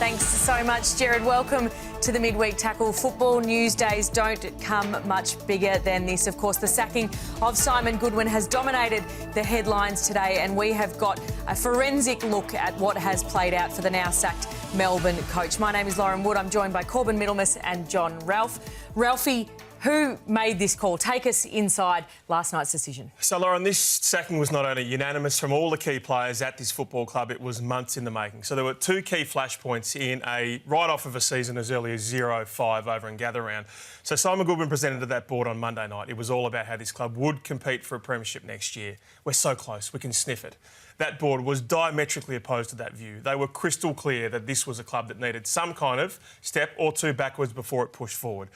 Thanks so much, Jared. Welcome to the Midweek Tackle. Football news days don't come much bigger than this. Of course, the sacking of Simon Goodwin has dominated the headlines today, and we have got a forensic look at what has played out for the now sacked Melbourne coach. My name is Lauren Wood. I'm joined by Corbin, Middlemas and John Ralph. Ralphie, who made this call? Take us inside last night's decision. So, Lauren, this sacking was not only unanimous from all the key players at this football club, it was months in the making. So there were two key flashpoints in a write-off of a season as early as 0-5 over in Gather Round. So Simon Goodwin presented to that board on Monday night. It was all about how this club would compete for a premiership next year. We're so close, we can sniff it. That board was diametrically opposed to that view. They were crystal clear that this was a club that needed some kind of step or two backwards before it pushed forward.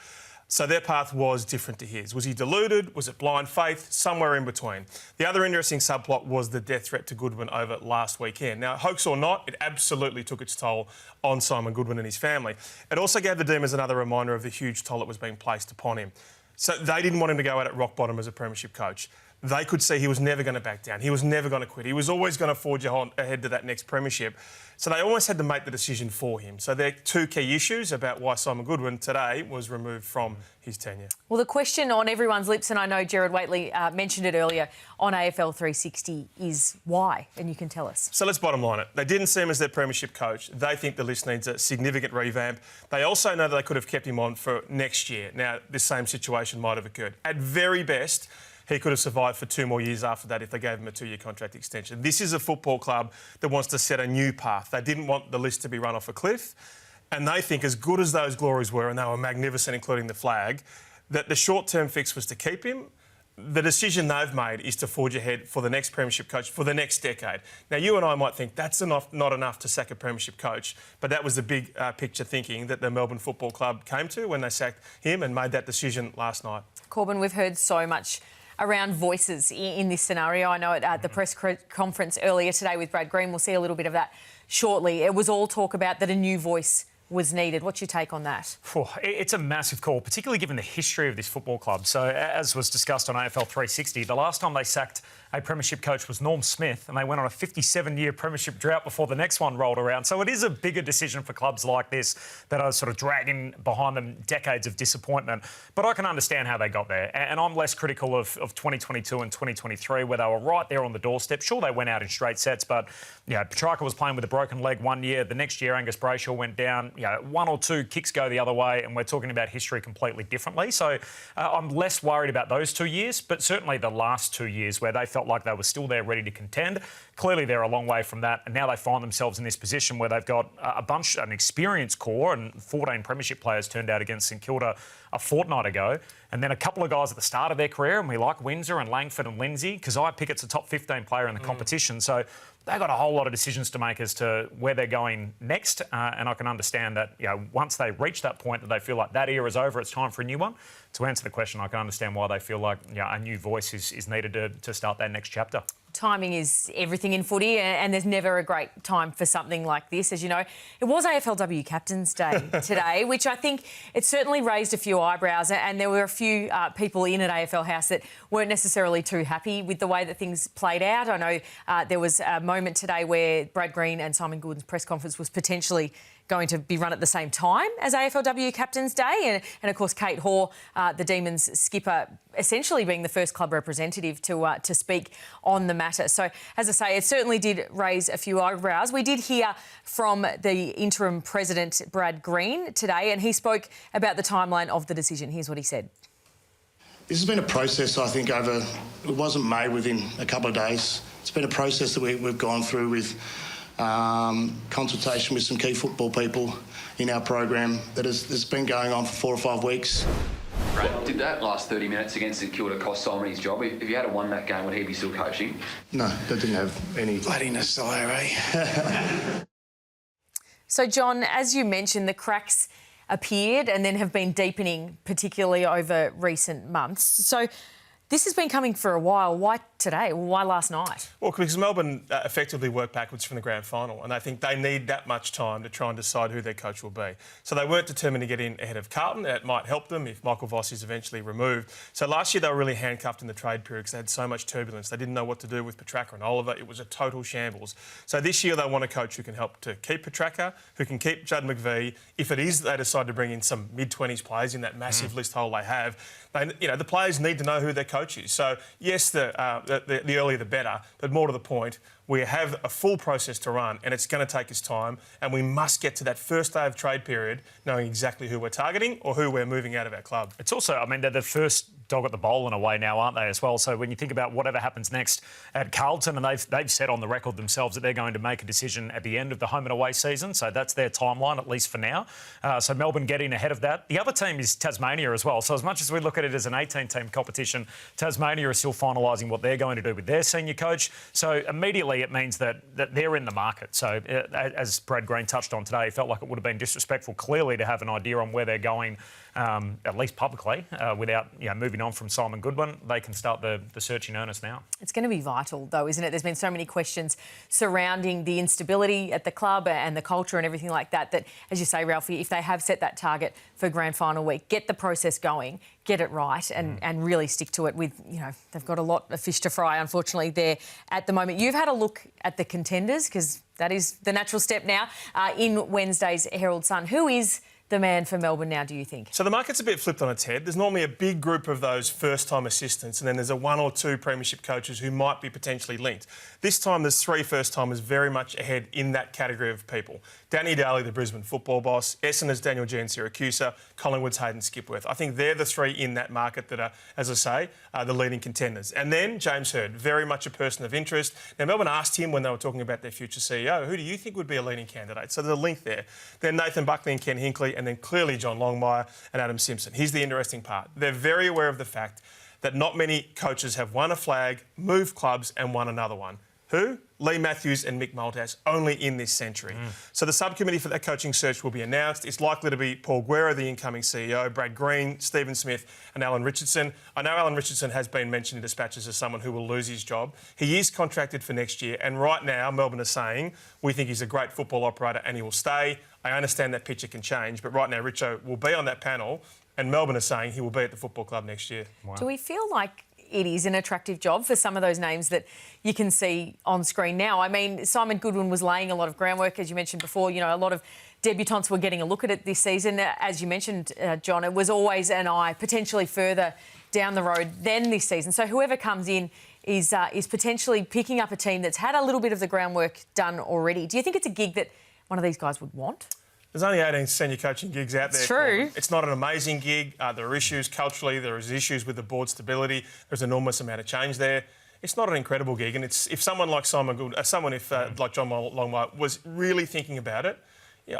So their path was different to his. Was he deluded? Was it blind faith? Somewhere in between. The other interesting subplot was the death threat to Goodwin over last weekend. Now, hoax or not, it absolutely took its toll on Simon Goodwin and his family. It also gave the Demons another reminder of the huge toll that was being placed upon him. So they didn't want him to go out at rock bottom as a premiership coach. They could see he was never going to back down. He was never going to quit. He was always going to forge ahead to that next premiership. So they almost had to make the decision for him. So there are two key issues about why Simon Goodwin today was removed from his tenure. Well, the question on everyone's lips, and I know Gerard Whateley mentioned it earlier on AFL 360, is why? And you can tell us. So let's bottom line it. They didn't see him as their premiership coach. They think the list needs a significant revamp. They also know that they could have kept him on for next year. Now, this same situation might have occurred. At very best, he could have survived for 2 more years after that if they gave him a 2-year contract extension. This is a football club that wants to set a new path. They didn't want the list to be run off a cliff. And they think, as good as those glories were, and they were magnificent, including the flag, that the short-term fix was to keep him. The decision they've made is to forge ahead for the next premiership coach for the next decade. Now, you and I might think that's not enough to sack a premiership coach, but that was the big picture thinking that the Melbourne Football Club came to when they sacked him and made that decision last night. Corbin, we've heard so much around voices in this scenario. I know at the press conference earlier today with Brad Green, we'll see a little bit of that shortly. It was all talk about that a new voice was needed. What's your take on that? It's a massive call, particularly given the history of this football club. So, as was discussed on AFL 360, the last time they sacked a premiership coach was Norm Smith, and they went on a 57-year premiership drought before the next one rolled around. So it is a bigger decision for clubs like this that are sort of dragging behind them decades of disappointment. But I can understand how they got there. And I'm less critical of 2022 and 2023, where they were right there on the doorstep. Sure, they went out in straight sets, but Petrarca was playing with a broken leg one year. The next year, Angus Brayshaw went down. 1 or 2 kicks go the other way, and we're talking about history completely differently. So I'm less worried about those 2 years, but certainly the last 2 years where they felt like they were still there ready to contend. Clearly, they're a long way from that, and now they find themselves in this position where they've got an experienced core, and 14 premiership players turned out against St Kilda a fortnight ago, and then a couple of guys at the start of their career, and we like Windsor and Langford and Lindsay, because Pickett's a top 15 player in the competition. So they've got a whole lot of decisions to make as to where they're going next, and I can understand that once they reach that point that they feel like that era is over, it's time for a new one. To answer the question, I can understand why they feel like a new voice is needed to start that next chapter. Timing is everything in footy, and there's never a great time for something like this. As you know, it was AFLW Captain's Day today, which I think it certainly raised a few eyebrows, and there were a few people in at AFL House that weren't necessarily too happy with the way that things played out. I know there was a moment today where Brad Green and Simon Goodwin's press conference was potentially going to be run at the same time as AFLW Captain's Day. And of course, Kate Hoare, the Demons skipper, essentially being the first club representative to speak on the matter. So, as I say, it certainly did raise a few eyebrows. We did hear from the interim president, Brad Green, today, and he spoke about the timeline of the decision. Here's what he said. This has been a process, I think, it wasn't made within a couple of days. It's been a process that we've gone through with consultation with some key football people in our program that has been going on for 4 or 5 weeks. Brad, did that last 30 minutes against St Kilda cost Simon his job? If you had won that game, would he be still coaching? No, that didn't have any bloody desire, eh? So, John, as you mentioned, the cracks appeared and then have been deepening, particularly over recent months. So This has been coming for a while. Why today? Why last night? Well, because Melbourne effectively worked backwards from the grand final, and I think they need that much time to try and decide who their coach will be. So they weren't determined to get in ahead of Carlton. That might help them if Michael Voss is eventually removed. So last year they were really handcuffed in the trade period because they had so much turbulence. They didn't know what to do with Petracca and Oliver. It was a total shambles. So this year they want a coach who can help to keep Petracca, who can keep Judd McVie. If it is they decide to bring in some mid-20s players in that massive list hole they have, the players need to know who their coach is. So yes, the earlier the better, but more to the point, we have a full process to run and it's going to take us time, and we must get to that first day of trade period knowing exactly who we're targeting or who we're moving out of our club. It's also, I mean, they're the first dog at the bowl in a way now, aren't they, as well? So when you think about whatever happens next at Carlton, and they've said on the record themselves that they're going to make a decision at the end of the home and away season, so that's their timeline, at least for now. So Melbourne getting ahead of that. The other team is Tasmania as well. So as much as we look at it as an 18-team competition, Tasmania is still finalising what they're going to do with their senior coach. So immediately it means that they're in the market. So as Brad Green touched on today, it felt like it would have been disrespectful clearly to have an idea on where they're going, at least publicly, without moving on from Simon Goodwin. They can start the search in earnest now. It's going to be vital, though, isn't it? There's been so many questions surrounding the instability at the club and the culture and everything like that, that, as you say, Ralphie, if they have set that target for grand final week, get the process going, get it right and really stick to it with, they've got a lot of fish to fry, unfortunately, there at the moment. You've had a look at the contenders, because that is the natural step now, in Wednesday's Herald Sun. Who is the man for Melbourne now, do you think? So the market's a bit flipped on its head. There's normally a big group of those first-time assistants, and then there's a one or two premiership coaches who might be potentially linked. This time there's three first-timers very much ahead in that category of people. Danny Daly, the Brisbane football boss, Essendon's Daniel G. Syracusa, Collingwood's Hayden Skipworth. I think they're the three in that market that are, as I say, the leading contenders. And then James Hird, very much a person of interest. Now, Melbourne asked him when they were talking about their future CEO, who do you think would be a leading candidate? So there's a link there. Then Nathan Buckley and Ken Hinkley, and then clearly John Longmire and Adam Simpson. Here's the interesting part. They're very aware of the fact that not many coaches have won a flag, moved clubs and won another one. Who? Lee Matthews and Mick Malthouse, only in this century. So the subcommittee for that coaching search will be announced. It's likely to be Paul Guerra, the incoming CEO, Brad Green, Stephen Smith and Alan Richardson. I know Alan Richardson has been mentioned in dispatches as someone who will lose his job. He is contracted for next year, and right now Melbourne are saying we think he's a great football operator and he will stay. I understand that picture can change, but right now Richo will be on that panel, and Melbourne are saying he will be at the football club next year. Wow. Do we feel like it is an attractive job for some of those names that you can see on screen now? I mean, Simon Goodwin was laying a lot of groundwork, as you mentioned before. A lot of debutants were getting a look at it this season. As you mentioned, John, it was always an eye potentially further down the road than this season. So whoever comes in is potentially picking up a team that's had a little bit of the groundwork done already. Do you think it's a gig that one of these guys would want? There's only 18 senior coaching gigs out there. It's true. It's not an amazing gig. There are issues culturally. There is issues with the board stability. There's an enormous amount of change there. It's not an incredible gig. And if someone like Simon Goodwin, like John Longmire was really thinking about it,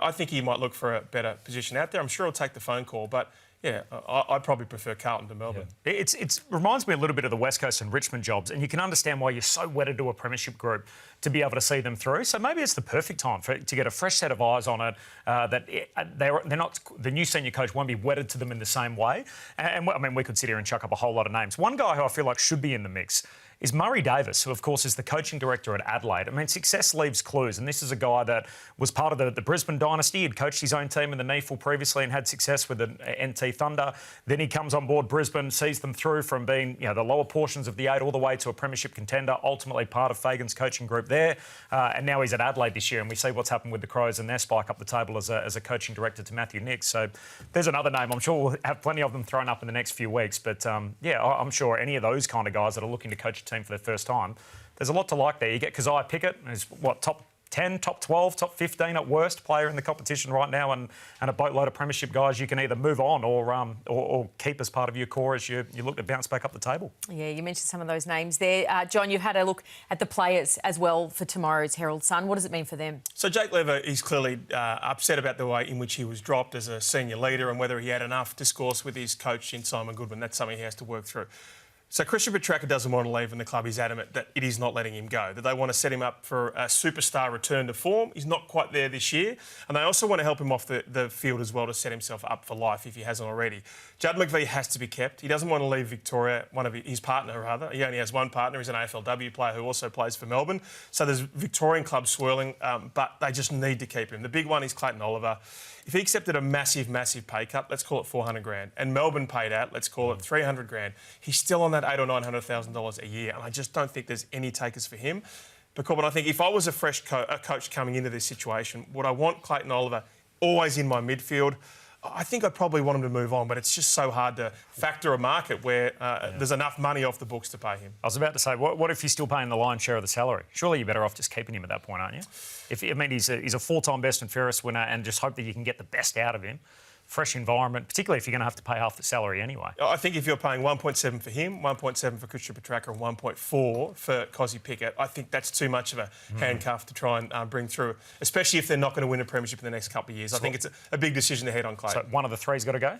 I think he might look for a better position out there. I'm sure he'll take the phone call, but yeah, I'd probably prefer Carlton to Melbourne. Yeah. It reminds me a little bit of the West Coast and Richmond jobs, and you can understand why you're so wedded to a premiership group to be able to see them through. So maybe it's the perfect time to get a fresh set of eyes on it. They're not, the new senior coach won't be wedded to them in the same way. And I mean, we could sit here and chuck up a whole lot of names. One guy who I feel like should be in the mix is Murray Davis, who, of course, is the coaching director at Adelaide. I mean, success leaves clues, and this is a guy that was part of the Brisbane dynasty. He'd coached his own team in the NEFL previously and had success with the NT Thunder. Then he comes on board Brisbane, sees them through from being the lower portions of the 8 all the way to a premiership contender, ultimately part of Fagan's coaching group there. And now he's at Adelaide this year, and we see what's happened with the Crows and their spike up the table as a coaching director to Matthew Nicks. So there's another name. I'm sure we'll have plenty of them thrown up in the next few weeks. But, I'm sure any of those kind of guys that are looking to coach a team for their first time, there's a lot to like there. You get Keziah Pickett, who's top 10, top 12, top 15 at worst player in the competition right now, and a boatload of premiership guys you can either move on or keep as part of your core as you look to bounce back up the table. Yeah, you mentioned some of those names there. John, you've had a look at the players as well for tomorrow's Herald Sun. What does it mean for them? So Jake Lever is clearly upset about the way in which he was dropped as a senior leader and whether he had enough discourse with his coach in Simon Goodwin. That's something he has to work through. So Christian Petracca doesn't want to leave and the club is adamant that it is not letting him go, that they want to set him up for a superstar return to form. He's not quite there this year. And they also want to help him off the field as well to set himself up for life if he hasn't already. Judd McVie has to be kept. He doesn't want to leave Victoria, his partner rather. He only has one partner. He's an AFLW player who also plays for Melbourne. So there's Victorian clubs swirling, but they just need to keep him. The big one is Clayton Oliver. If he accepted a massive, massive pay cut, let's call it $400,000, and Melbourne paid out, let's call it $300,000, he's still on that $800,000 or $900,000 a year, and I just don't think there's any takers for him. But Corbin, I think if I was a fresh coach coming into this situation, would I want Clayton Oliver always in my midfield? I think I'd probably want him to move on, but it's just so hard to factor a market where there's enough money off the books to pay him. I was about to say, what if you're still paying the lion's share of the salary? Surely you're better off just keeping him at that point, aren't you? He's a four-time best and fairest winner, and just hope that you can get the best out of him. Fresh environment, particularly if you're going to have to pay half the salary anyway. I think if you're paying 1.7 for him, 1.7 for Christian Petracca and 1.4 for Cozzy Pickett, I think that's too much of a handcuff to try and bring through, especially if they're not going to win a premiership in the next couple of years. I think it's a big decision to head on Clayton. So one of the three's got to go?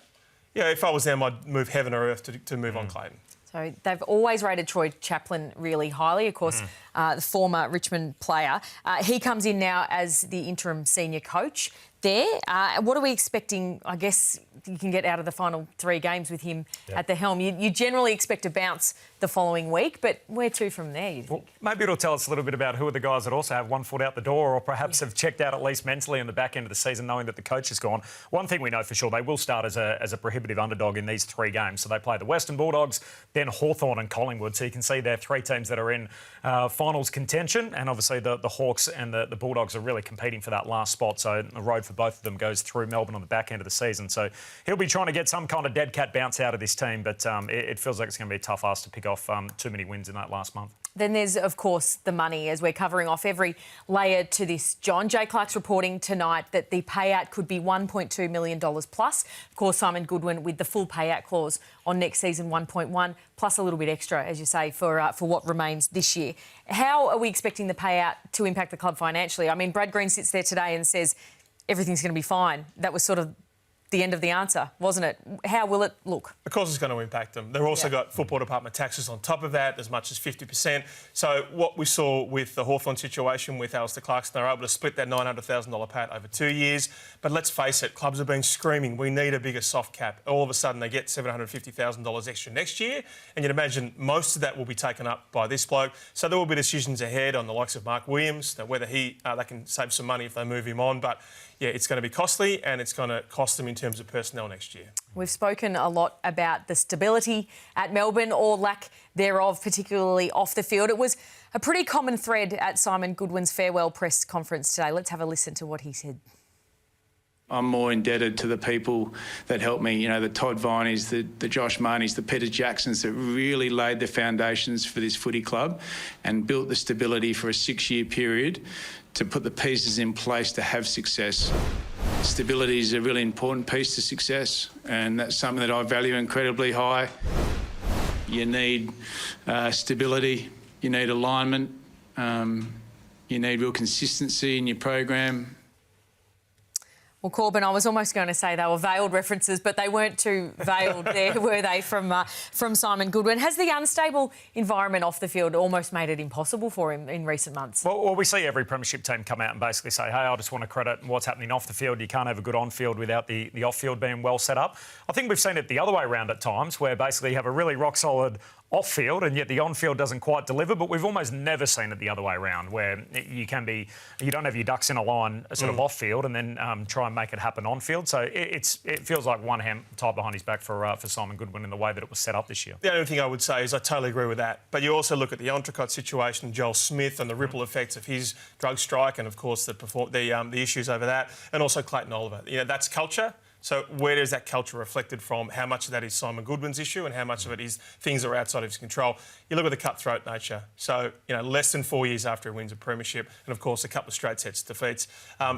Yeah, if I was them, I'd move heaven or earth to move on Clayton. So they've always rated Troy Chaplin really highly, of course, the former Richmond player. He comes in now as the interim senior coach there. What are we expecting? I guess you can get out of the final 3 games with him at the helm. You generally expect a bounce the following week, but where to from there? Well, maybe it'll tell us a little bit about who are the guys that also have one foot out the door or perhaps have checked out at least mentally in the back end of the season knowing that the coach is gone. One thing we know for sure, they will start as a prohibitive underdog in these 3 games. So they play the Western Bulldogs, then Hawthorn and Collingwood. So you can see there are 3 teams that are in finals contention, and obviously the Hawks and the Bulldogs are really competing for that last spot. So the road for both of them goes through Melbourne on the back end of the season. So he'll be trying to get some kind of dead cat bounce out of this team, but it feels like it's going to be a tough ask to pick off too many wins in that last month. Then there's, of course, the money, as we're covering off every layer to this, John. Jay Clark's reporting tonight that the payout could be $1.2 million plus. Of course, Simon Goodwin with the full payout clause on next season, 1.1, plus a little bit extra, as you say, for what remains this year. How are we expecting the payout to impact the club financially? I mean, Brad Green sits there today and says everything's going to be fine. That was sort of the end of the answer, wasn't it? How will it look? Of course it's going to impact them. They've also got football department taxes on top of that, as much as 50%. So what we saw with the Hawthorn situation with Alistair Clarkson, they were able to split that $900,000 pat over 2 years. But let's face it, clubs have been screaming, we need a bigger soft cap. All of a sudden they get $750,000 extra next year, and you'd imagine most of that will be taken up by this bloke. So there will be decisions ahead on the likes of Mark Williams, whether they can save some money if they move him on. But yeah, it's going to be costly, and it's going to cost them in terms of personnel next year. We've spoken a lot about the stability at Melbourne, or lack thereof, particularly off the field. It was a pretty common thread at Simon Goodwin's farewell press conference today. Let's have a listen to what he said. I'm more indebted to the people that helped me, the Todd Vineys, the Josh Marnies, the Peter Jacksons that really laid the foundations for this footy club and built the stability for a 6-year period to put the pieces in place to have success. Stability is a really important piece to success, and that's something that I value incredibly high. You need stability, you need alignment, you need real consistency in your program. Well, Corbin, I was almost going to say they were veiled references, but they weren't too veiled there, were they, from Simon Goodwin? Has the unstable environment off the field almost made it impossible for him in recent months? Well, we see every premiership team come out and basically say, hey, I just want to credit what's happening off the field. You can't have a good on-field without the off-field being well set up. I think we've seen it the other way around at times, where basically you have a really rock-solid off-field and yet the on-field doesn't quite deliver, but we've almost never seen it the other way around, where you don't have your ducks in a line sort of off-field and then try and make it happen on-field. So it feels like one hand tied behind his back for Simon Goodwin in the way that it was set up this year. The only thing I would say is I totally agree with that. But you also look at the Entrecott situation, Joel Smith, and the ripple effects of his drug strike, and of course the issues over that, and also Clayton Oliver. That's culture. So where is that culture reflected from? How much of that is Simon Goodwin's issue and how much of it is things that are outside of his control? You look at the cutthroat nature. So, less than 4 years after he wins a premiership and, of course, a couple of straight sets defeats.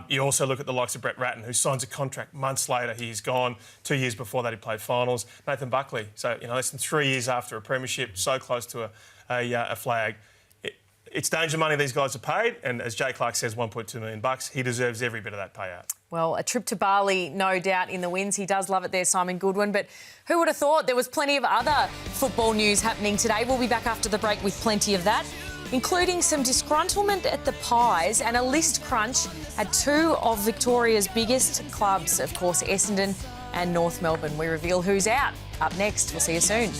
You also look at the likes of Brett Ratton, who signs a contract months later. He's gone. 2 years before that, he played finals. Nathan Buckley. So, less than 3 years after a premiership, so close to a flag. it's danger money these guys are paid, and as Jay Clark says, $1.2 million. He deserves every bit of that payout. Well, a trip to Bali, no doubt, in the wins. He does love it there, Simon Goodwin. But who would have thought there was plenty of other football news happening today? We'll be back after the break with plenty of that, including some disgruntlement at the Pies and a list crunch at two of Victoria's biggest clubs, of course, Essendon and North Melbourne. We reveal who's out. Up next. We'll see you soon.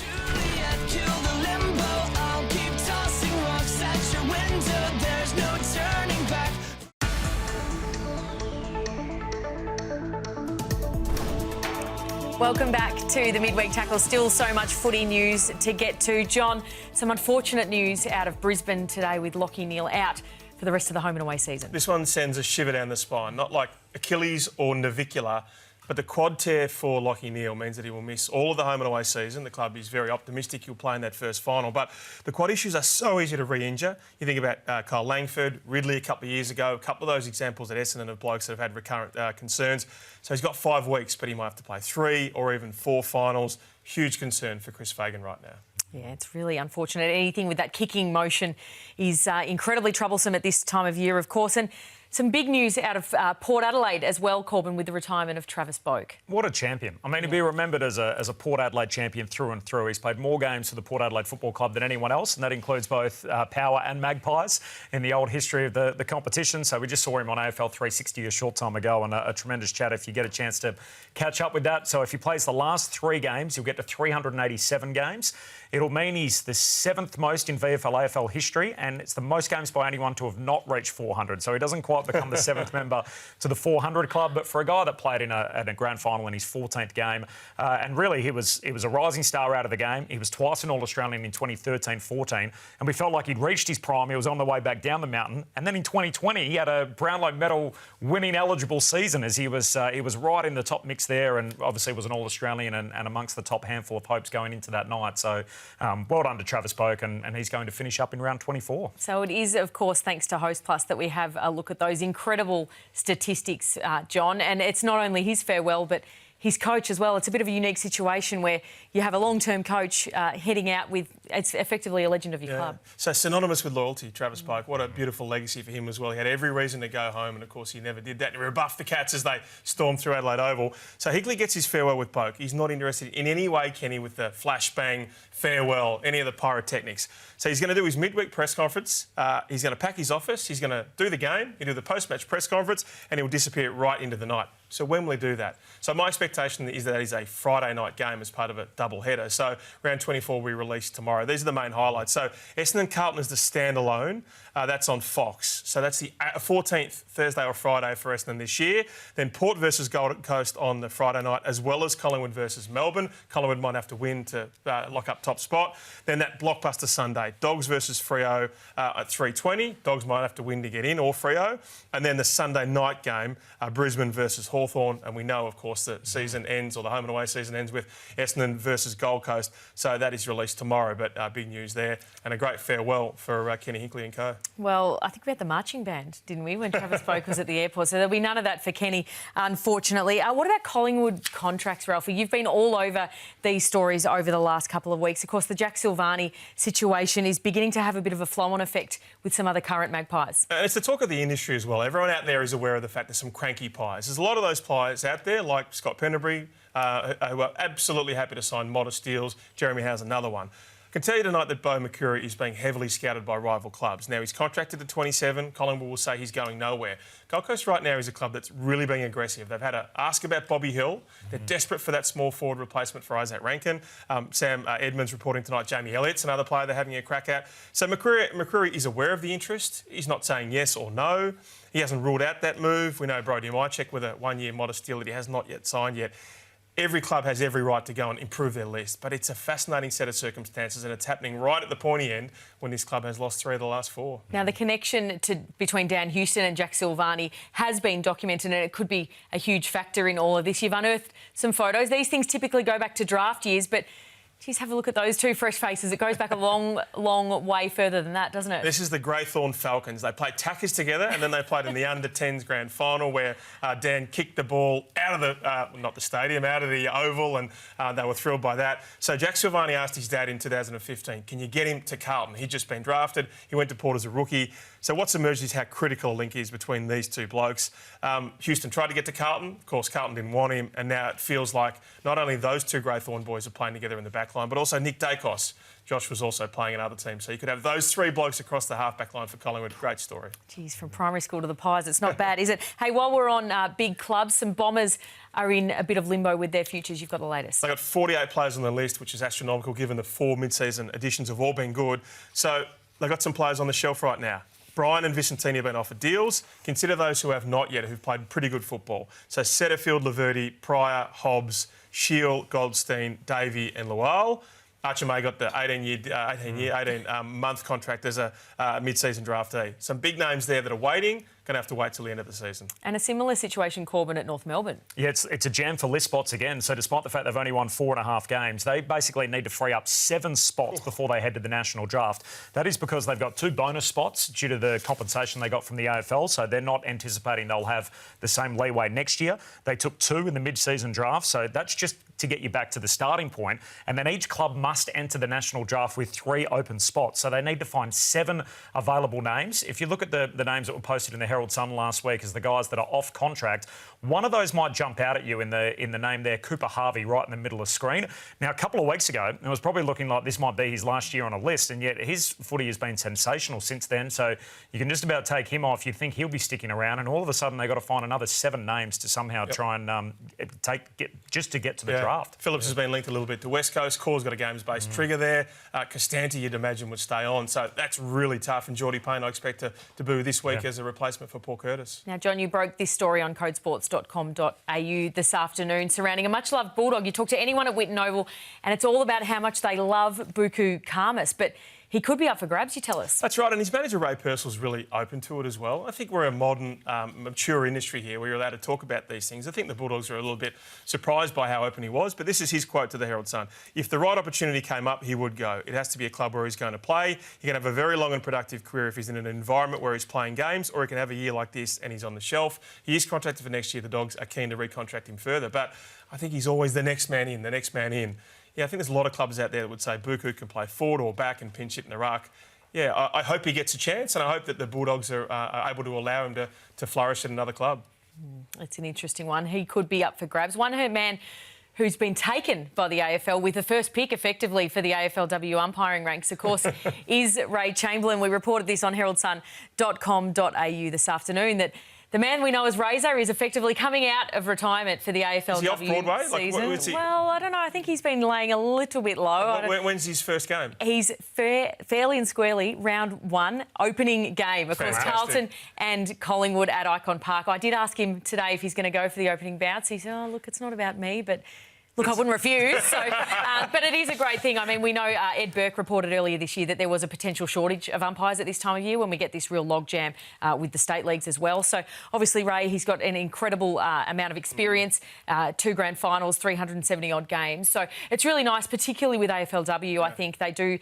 Welcome back to the Midweek Tackle. Still so much footy news to get to. John, some unfortunate news out of Brisbane today with Locky Neil out for the rest of the home and away season. This one sends a shiver down the spine. Not like Achilles or navicular, but the quad tear for Locky Neil means that he will miss all of the home and away season. The club is very optimistic he'll play in that first final. But the quad issues are so easy to re-injure. You think about Kyle Langford, Ridley a couple of years ago, a couple of those examples at Essendon of blokes that have had recurrent concerns. So he's got 5 weeks, but he might have to play 3 or even 4 finals. Huge concern for Chris Fagan right now. Yeah, it's really unfortunate. Anything with that kicking motion is incredibly troublesome at this time of year, of course. And some big news out of Port Adelaide as well, Corbin, with the retirement of Travis Boke. What a champion. I mean, he'll be remembered as a Port Adelaide champion through and through. He's played more games for the Port Adelaide Football Club than anyone else, and that includes both Power and Magpies in the old history of the competition. So we just saw him on AFL 360 a short time ago, and a tremendous chat if you get a chance to catch up with that. So if he plays the last 3 games, he'll get to 387 games. It'll mean he's the 7th most in VFL AFL history, and it's the most games by anyone to have not reached 400. So he doesn't quite become the 7th member to the 400 club, but for a guy that played in a grand final in his 14th game, and really he was a rising star out of the game. He was twice an All-Australian in 2013-14, and we felt like he'd reached his prime. He was on the way back down the mountain, and then in 2020 he had a Brownlow medal winning eligible season as he was right in the top mix there, and obviously was an All-Australian and amongst the top handful of hopes going into that night. So well done to Travis Boke, and he's going to finish up in round 24. So it is, of course, thanks to Host Plus that we have a look at those incredible statistics, John. And it's not only his farewell, but his coach as well. It's a bit of a unique situation where you have a long-term coach heading out with, it's effectively a legend of your club. So synonymous with loyalty, Travis Boke. What a beautiful legacy for him as well. He had every reason to go home, and of course he never did that. He rebuffed the Cats as they stormed through Adelaide Oval. So Higley gets his farewell with Boke. He's not interested in any way, Kenny, with the flashbang farewell, any of the pyrotechnics. So he's going to do his midweek press conference. He's going to pack his office. He's going to do the game. He'll do the post-match press conference, and he'll disappear right into the night. So when will he do that? So my expectation is that is a Friday night game as part of a double header. So round 24 we release tomorrow. These are the main highlights. So Essendon Carlton is the standalone. That's on Fox. So that's the 14th Thursday or Friday for Essendon this year. Then Port versus Gold Coast on the Friday night, as well as Collingwood versus Melbourne. Collingwood might have to win to lock up top spot. Then that blockbuster Sunday, Dogs versus Freo at 3:20. Dogs might have to win to get in, or Freo. And then the Sunday night game, Brisbane versus Hawthorn. And we know, of course, the season ends, or the home and away season ends, with Essendon versus Gold Coast. So that is released tomorrow, but big news there. And a great farewell for Kenny Hinckley and co. Well, I think we had the marching band, didn't we, when Travis Boke was at the airport? So there'll be none of that for Kenny, unfortunately. What about Collingwood contracts, Ralphie? You've been all over these stories over the last couple of weeks. Of course, the Jack Silvani situation is beginning to have a bit of a flow-on effect with some other current Magpies. And it's the talk of the industry as well. Everyone out there is aware of the fact there's some cranky pies. There's a lot of those pies out there, like Scott Penderbury, who are absolutely happy to sign modest deals. Jeremy Howe's another one. I can tell you tonight that Bo McCurry is being heavily scouted by rival clubs. Now, he's contracted to 27. Collingwood will say he's going nowhere. Gold Coast right now is a club that's really being aggressive. They've had to ask about Bobby Hill. They're desperate for that small forward replacement for Isaac Rankin. Sam Edmonds reporting tonight. Jamie Elliott's another player they're having a crack at. So McCurry is aware of the interest. He's not saying yes or no. He hasn't ruled out that move. We know Brody Mychek with a one-year modest deal that he has not yet signed yet. Every club has every right to go and improve their list, but it's a fascinating set of circumstances, and it's happening right at the pointy end when this club has lost 3 of the last 4. Now, the connection between Dan Houston and Jack Silvani has been documented, and it could be a huge factor in all of this. You've unearthed some photos. These things typically go back to draft years, but Geez, have a look at those two fresh faces. It goes back a long, long way further than that, doesn't it? This is the Greythorn Falcons. They played tackers together, and then they played in the under-10s grand final where Dan kicked the ball out of the, not the stadium, out of the oval, and they were thrilled by that. So Jack Silvani asked his dad in 2015, can you get him to Carlton? He'd just been drafted. He went to Port as a rookie. So what's emerged is how critical a link is between these two blokes. Houston tried to get to Carlton. Of course, Carlton didn't want him, and now it feels like not only those two Greythorn boys are playing together in the back line, but also Nick Dacos. Josh was also playing another team. So you could have those three blokes across the half-back line for Collingwood. Great story. Geez, from primary school to the Pies, it's not bad, is it? Hey, while we're on big clubs, some Bombers are in a bit of limbo with their futures. You've got the latest. They've got 48 players on the list, which is astronomical given the 4 mid-season additions have all been good. So they've got some players on the shelf right now. Brian and Vicentini have been offered deals. Consider those who have not yet, who've played pretty good football. So Setterfield, Laverty, Pryor, Hobbs, Shield, Goldstein, Davey and Lual. Archer May got the 18-month contract as a mid-season draftee. Some big names there that are waiting. Going to have to wait till the end of the season. And a similar situation, Corbin, at North Melbourne. Yeah, it's a jam for list spots again. So despite the fact they've only won 4.5 games, they basically need to free up 7 spots before they head to the national draft. That is because they've got 2 bonus spots due to the compensation they got from the AFL. So they're not anticipating they'll have the same leeway next year. They took 2 in the mid-season draft. So that's just to get you back to the starting point. And then each club must enter the national draft with 3 open spots. So they need to find 7 available names. If you look at the names that were posted in the Herald Sun last week as the guys that are off contract, one of those might jump out at you in the name there, Cooper Harvey, right in the middle of the screen. Now, a couple of weeks ago, it was probably looking like this might be his last year on a list, and yet his footy has been sensational since then. So you can just about take him off. You think he'll be sticking around, and all of a sudden they've got to find another 7 names to somehow try and get to the draft. Phillips has been linked a little bit to West Coast. Cor's got a games-based trigger there. Costanti, you'd imagine, would stay on. So that's really tough. And Geordie Payne, I expect to boo this week as a replacement for Paul Curtis. Now, John, you broke this story on codesports.com.au this afternoon surrounding a much-loved Bulldog. You talk to anyone at Whitten Oval and it's all about how much they love Buku Karmas. But he could be up for grabs, you tell us. That's right, and his manager, Ray Purcell's really open to it as well. I think we're a modern, mature industry here where you're allowed to talk about these things. I think the Bulldogs are a little bit surprised by how open he was, but this is his quote to the Herald Sun. If the right opportunity came up, he would go. It has to be a club where he's going to play. He can have a very long and productive career if he's in an environment where he's playing games, or he can have a year like this and he's on the shelf. He is contracted for next year. The Dogs are keen to recontract him further, but I think he's always the next man in, Yeah, I think there's a lot of clubs out there that would say Buku can play forward or back and pinch hit in the ruck. Yeah, I hope he gets a chance, and I hope that the Bulldogs are able to allow him to flourish at another club. It's an interesting one. He could be up for grabs. One man who's been taken by the AFL with the first pick, effectively, for the AFLW umpiring ranks, of course, is Ray Chamberlain. We reported this on heraldsun.com.au this afternoon that the man we know as Razor is effectively coming out of retirement for the AFLW Is he off Broadway? season. Well, I don't know. I think he's been laying a little bit low. When's his first game? He's fairly and squarely round 1, opening game. Of course, Carlton and Collingwood at Icon Park. I did ask him today if he's going to go for the opening bounce. He said, oh, look, it's not about me, but... Look, I wouldn't refuse. So, but it is a great thing. I mean, we know Ed Burke reported earlier this year that there was a potential shortage of umpires at this time of year when we get this real logjam with the state leagues as well. So, obviously, Ray, he's got an incredible amount of experience, 2 grand finals, 370-odd games. So, it's really nice, particularly with AFLW. I think they do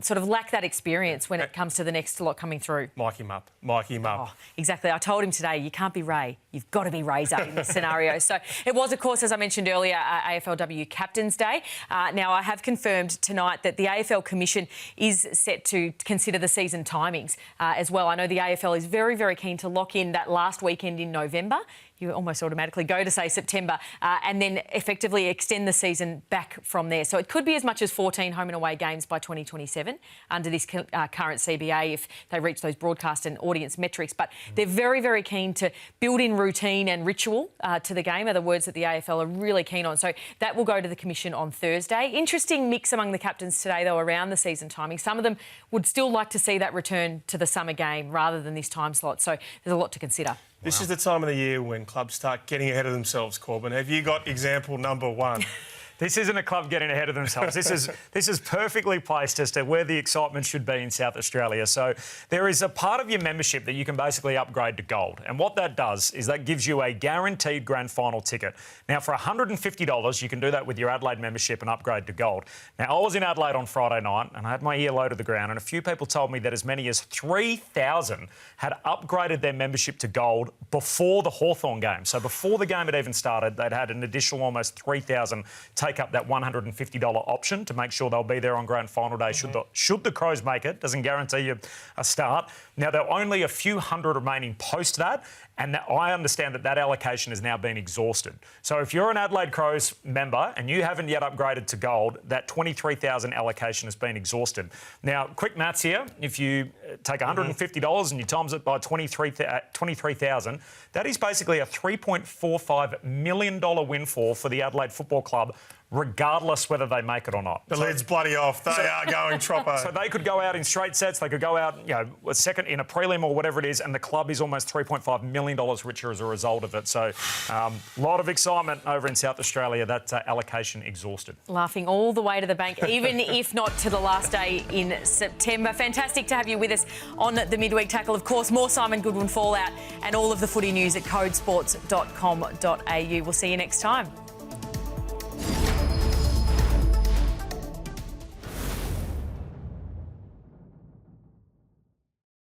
sort of lack that experience when it comes to the next lot coming through. Mic him up. Oh, exactly. I told him today, you can't be Ray. You've got to be Razor in this scenario. So, it was, of course, as I mentioned earlier, AFLW Captain's Day. Now, I have confirmed tonight that the AFL Commission is set to consider the season timings as well. I know the AFL is very, very keen to lock in that last weekend in November. You almost automatically go to, say, September and then effectively extend the season back from there. So it could be as much as 14 home and away games by 2027 under this current CBA if they reach those broadcast and audience metrics. But they're very, very keen to build in routine and ritual to the game, are the words that the AFL are really keen on. So that will go to the Commission on Thursday. Interesting mix among the captains today, though, around the season timing. Some of them would still like to see that return to the summer game rather than this time slot. So there's a lot to consider. This is the time of the year when clubs start getting ahead of themselves, Corbin. Have you got example number 1? This isn't a club getting ahead of themselves. This is perfectly placed as to where the excitement should be in South Australia. So there is a part of your membership that you can basically upgrade to gold. And what that does is that gives you a guaranteed grand final ticket. Now, for $150, you can do that with your Adelaide membership and upgrade to gold. Now, I was in Adelaide on Friday night and I had my ear low to the ground, and a few people told me that as many as 3,000 had upgraded their membership to gold before the Hawthorn game. So before the game had even started, they'd had an additional almost 3,000 take up that $150 option to make sure they'll be there on grand final day should the Crows make it. Doesn't guarantee you a start. Now, there are only a few hundred remaining post that, and I understand that allocation has now been exhausted. So if you're an Adelaide Crows member and you haven't yet upgraded to gold, that 23,000 allocation has been exhausted. Now, quick maths here. If you take $150 and you times it by 23,000, that is basically a $3.45 million windfall for the Adelaide Football Club, regardless whether they make it or not. The lid's bloody off. They are going troppo. So they could go out in straight sets. They could go out, a second in a prelim or whatever it is, and the club is almost $3.5 million richer as a result of it. So a lot of excitement over in South Australia. That allocation exhausted. Laughing all the way to the bank, even if not to the last day in September. Fantastic to have you with us on the Midweek Tackle. Of course, more Simon Goodwin fallout and all of the footy news at codesports.com.au. We'll see you next time.